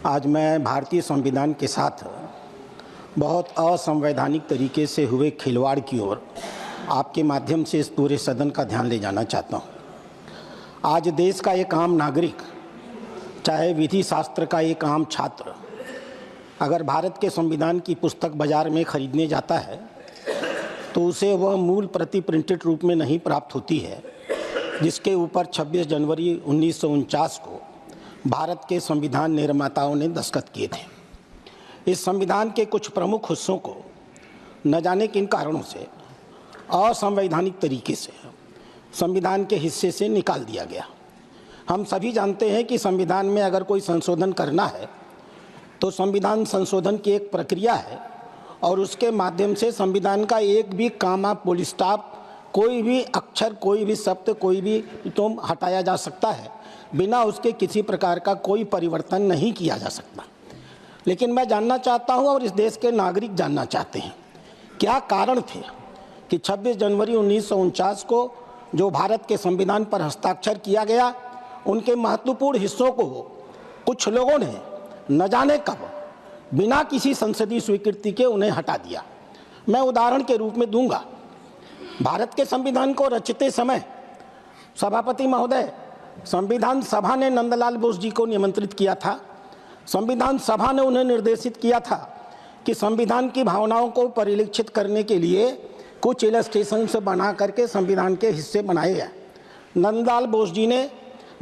आज मैं भारतीय संविधान के साथ बहुत असंवैधानिक तरीके से हुए खिलवाड़ की ओर आपके माध्यम से इस पूरे सदन का ध्यान ले जाना चाहता हूँ। आज देश का एक आम नागरिक, चाहे विधि शास्त्र का एक आम छात्र, अगर भारत के संविधान की पुस्तक बाजार में खरीदने जाता है तो उसे वह मूल प्रति प्रिंटेड रूप में नहीं प्राप्त होती है, जिसके ऊपर 26 जनवरी 1949 को भारत के संविधान निर्माताओं ने दस्तखत किए थे। इस संविधान के कुछ प्रमुख हिस्सों को न जाने किन कारणों से असंवैधानिक तरीके से संविधान के हिस्से से निकाल दिया गया। हम सभी जानते हैं कि संविधान में अगर कोई संशोधन करना है तो संविधान संशोधन की एक प्रक्रिया है और उसके माध्यम से संविधान का एक भी कामा, पुल स्टॉप, कोई भी अक्षर, कोई भी शब्द, कोई भी तुम हटाया जा सकता है, बिना उसके किसी प्रकार का कोई परिवर्तन नहीं किया जा सकता। लेकिन मैं जानना चाहता हूं और इस देश के नागरिक जानना चाहते हैं, क्या कारण थे कि 26 जनवरी 1949 को जो भारत के संविधान पर हस्ताक्षर किया गया, उनके महत्वपूर्ण हिस्सों को कुछ लोगों ने न जाने कब बिना किसी संसदीय स्वीकृति के उन्हें हटा दिया। मैं उदाहरण के रूप में दूंगा। भारत के संविधान को रचते समय सभापति महोदय, संविधान सभा ने नंदलाल बोस जी को निमंत्रित किया था। संविधान सभा ने उन्हें निर्देशित किया था कि संविधान की भावनाओं को परिलक्षित करने के लिए कुछ इलस्ट्रेशन से बना करके संविधान के हिस्से बनाए गए। नंदलाल बोस जी ने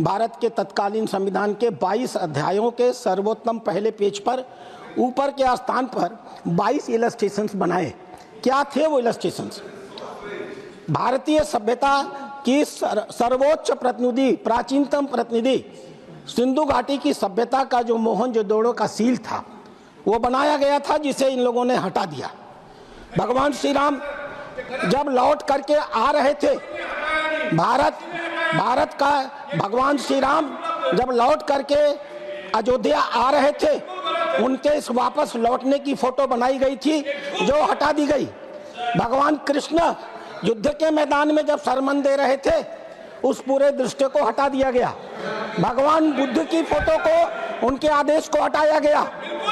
भारत के तत्कालीन संविधान के 22 अध्यायों के सर्वोत्तम पहले पेज पर ऊपर के स्थान पर 22 इलस्ट्रेशंस बनाए। क्या थे वो इलस्ट्रेशंस? भारतीय सभ्यता की सर्वोच्च प्रतिनिधि, प्राचीनतम प्रतिनिधि सिंधु घाटी की सभ्यता का जो मोहनजोदड़ो का सील था वो बनाया गया था, जिसे इन लोगों ने हटा दिया। भगवान श्री राम जब लौट करके आ रहे थे, भारत का भगवान श्री राम जब लौट करके अयोध्या आ रहे थे, उनके इस वापस लौटने की फोटो बनाई गई थी जो हटा दी गई। भगवान कृष्ण युद्ध के मैदान में जब सरमन दे रहे थे, उस पूरे दृश्य को हटा दिया गया। भगवान बुद्ध की फोटो को, उनके आदेश को हटाया गया।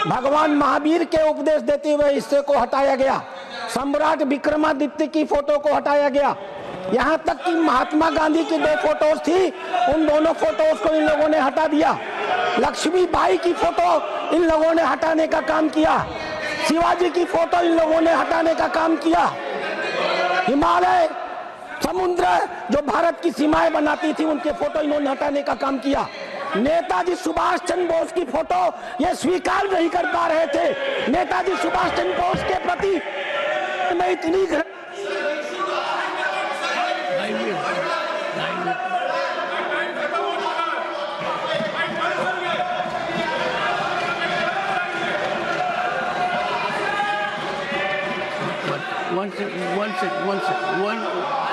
भगवान महावीर के उपदेश देते हुए हिस्से को हटाया गया। सम्राट विक्रमादित्य की फोटो को हटाया गया। यहाँ तक कि महात्मा गांधी की 2 फोटोज थी, उन दोनों फोटोज को इन लोगों ने हटा दिया। लक्ष्मीबाई की फोटो इन लोगों ने हटाने का काम किया। शिवाजी की फोटो इन लोगों ने हटाने का काम किया। हिमालय, समुद्र जो भारत की सीमाएं बनाती थी, उनके फोटो इन्होंने हटाने का काम किया। नेताजी सुभाष चंद्र बोस की फोटो ये स्वीकार नहीं कर पा रहे थे। नेताजी सुभाष चंद्र बोस के प्रति मैं इतनी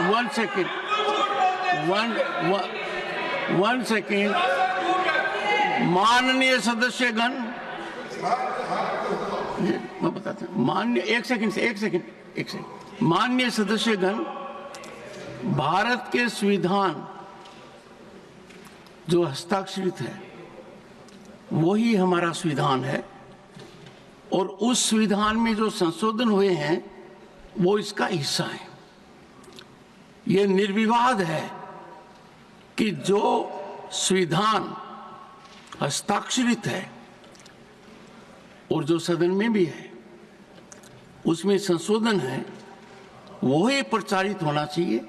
one second. माननीय सदस्यगण, मैं बताता हूँ। माननीय सदस्यगण, भारत के संविधान जो हस्ताक्षरित है वही हमारा संविधान है और उस संविधान में जो संशोधन हुए हैं वो इसका हिस्सा है। ये निर्विवाद है कि जो संविधान हस्ताक्षरित है और जो सदन में भी है उसमें संशोधन है, वही प्रचारित होना चाहिए,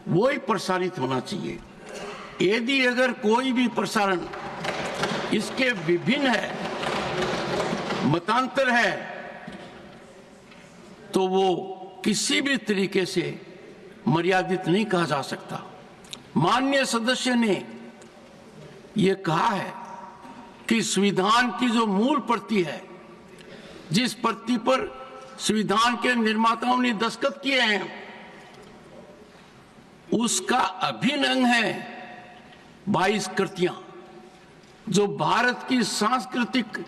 वही प्रसारित होना चाहिए। यदि अगर कोई भी प्रसारण इसके विभिन्न है, मतांतर है, तो वो किसी भी तरीके से मर्यादित नहीं कहा जा सकता। माननीय सदस्य ने ये कहा है कि संविधान की जो मूल प्रति है, जिस प्रति पर संविधान के निर्माताओं ने दस्तखत किए हैं, उसका अभिन्न अंग है 22 कृतियां, जो भारत की सांस्कृतिक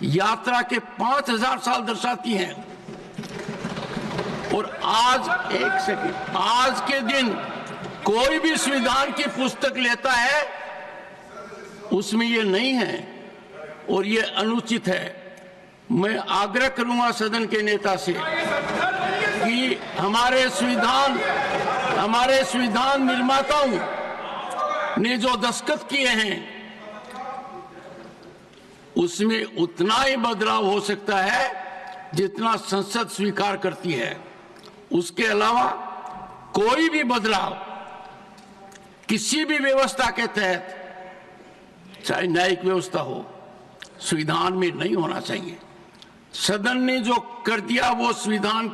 यात्रा के 5000 साल दर्शाती हैं। और आज के दिन कोई भी संविधान की पुस्तक लेता है, उसमें ये नहीं है और ये अनुचित है। मैं आग्रह करूंगा सदन के नेता से कि हमारे संविधान निर्माताओं ने जो दस्तखत किए हैं उसमें उतना ही बदलाव हो सकता है जितना संसद स्वीकार करती है। उसके अलावा कोई भी बदलाव किसी भी व्यवस्था के तहत, चाहे न्यायिक व्यवस्था हो, संविधान में नहीं होना चाहिए। सदन ने जो कर दिया वो संविधान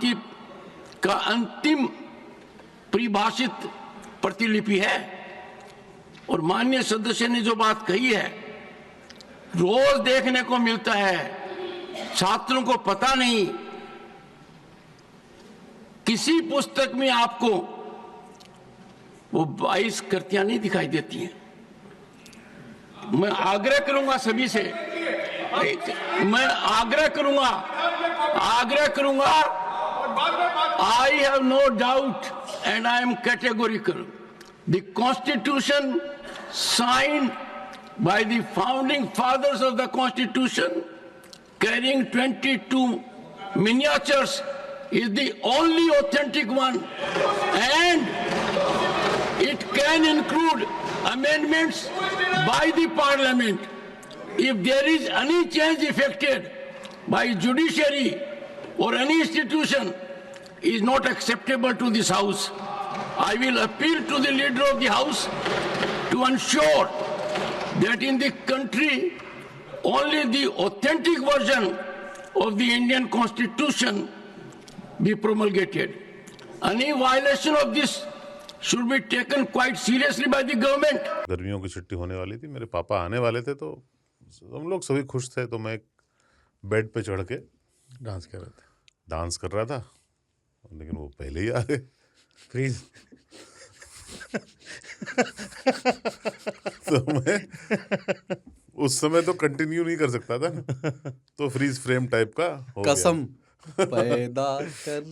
का अंतिम परिभाषित प्रतिलिपि है। और माननीय सदस्य ने जो बात कही है, रोज देखने को मिलता है, छात्रों को पता नहीं, किसी पुस्तक में आपको वो 22 कृतियां नहीं दिखाई देती हैं। मैं आग्रह करूंगा सभी से, मैं आग्रह करूंगा I have no doubt and I am categorical. The Constitution signed by the founding fathers of the Constitution, carrying 22 miniatures, is the only authentic one, and it can include amendments by the Parliament. If there is any change effected by judiciary or any institution is not acceptable to this House, I will appeal to the leader of the House to ensure that in the country only the authentic version of the Indian Constitution be promulgated. Any violation of this should be taken quite seriously by the government. गर्मियों की छुट्टी होने वाली थी, मेरे पापा आने वाले थे, तो हम लोग सभी खुश थे। तो मैं बेड पे चढ़ के डांस कर रहे थे, डांस कर रहा था, लेकिन वो पहले ही आ गए। फ्रीज। तो मैं उस समय तो कंटिन्यू नहीं कर सकता था ना, तो फ्रीज फ्रेम टाइप का हो गया। कसम पैदा कर